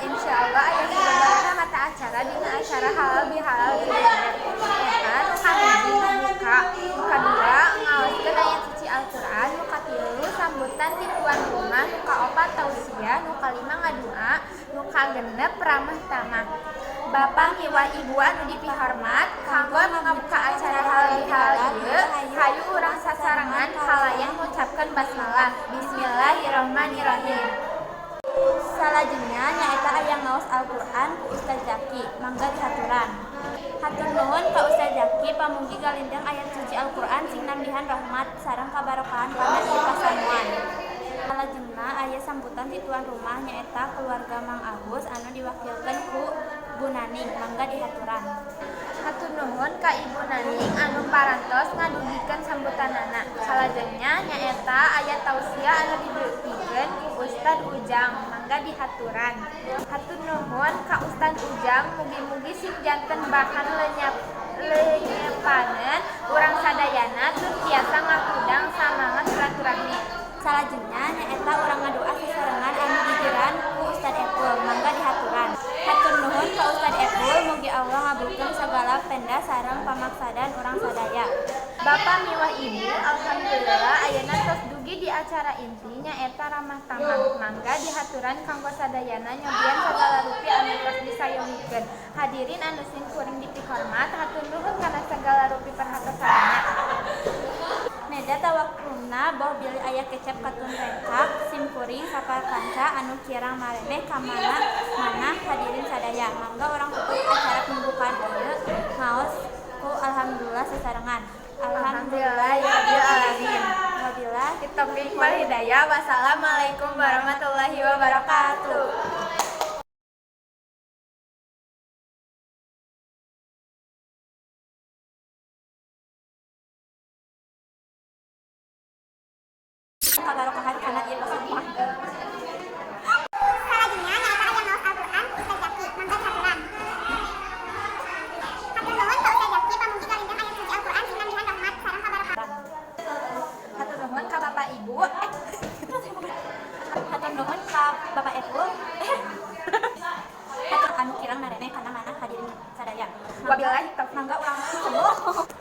Insyaallah aya sababaraha mata acara dina acara halal bihalal di dunya. Eta nu kahiji buka, nu kadua ngaoskeun ayat suci Al-Qur'an, nu katilu sambutan ti tuan rumah, nu kaopat tausiah, nu kalima ngadua, nu kagenep ramah tamah. Bapak miwah ibu anu dipihormat, kanggo ngabuka acara halal bihalal ieu, hayu urang sasarengan halayan ngucapkeun basmalah. Bismillahirrahmanirrahim. Salajengnya nyaeta aya ngaos Al-Qur'an ku Ustaz Zaki, mangga dihaturan. Hatur nuhun ka Ustaz Zaki pamugi galindang ayat suci Al-Qur'an sing nambihan rahmat sareng kabarokahan kana ieu pasamuan. Salajengna aya sambutan ti tuan rumah nyaeta keluarga Mang Agus anu diwakilkeun ku Bu Naning, mangga dihaturan. Hatur nuhun ka Ibu Naning anu parantos ngadugikeun sambutanana. Salajengnya nyaeta aya tausiah anu didugikeun ku Ustad Ujang, mangga dihaturan. Hatur nuhun ka Ustad Ujang mugi-mugi sing janten bahan lenyepaneun urang sadayana tur tiasa ngakudang samangat silaturahmi. Salajengnya nyaeta urang ngadoa sasarengan anu dijeran ku Ustad Epul, mangga dihaturan. Hatur nuhun ka Ustad Epul mugi Allah ngabulkeun sagala penda sareng pamaksadan urang sadaya. Bapak miwah Ibu, alhamdulillah ayeuna tos dugi di acara inti nyaeta ramah tamah, mangga dihaturan kanggo sadayana nyobian sagala rupi anu tos disayongikeun. Hadirin anu sing kuring dipihormat, hatur nuhun kana sagala rupi perhatosanna. Neda tawakluna boh bilih aya kecap katun rengkap simkuring sapakanca anu kirang mareneh ka mana hadirin sadaya. Mangga urang tutup acara pembukaan ieu ngaos ku alhamdulillah sasarengan. Alhamdulillah ya rabbil alamin. Wabillahi taufiq wal hidayah. Wassalamualaikum warahmatullahi wabarakatuh. Kabarokahan kana ieu pasamuan. Salajengnya nyaeta aya ngaos Al-Qur'an ku Ustaz Zaki, mangga dihaturan. Hatur nuhun ka Ustaz Zaki pamugi galindang ayat suci Al-Qur'an sing nambihan rahmat sareng kabarokahan. Hatur nuhun ka Bapak Ibu. Hatur nuhun ka Bapak Ibu. Hatur anu kirang mareneh kana mana hadirin sadaya. Wabillahi taufiq. Mangga urang sembuh.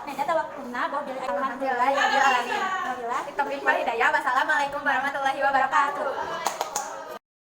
Neda tawakluna boh bilih alhamdulillah ya rabbil alamin. Wabillahi taufiq wal hidayah. Wassalamualaikum warahmatullahi wabarakatuh.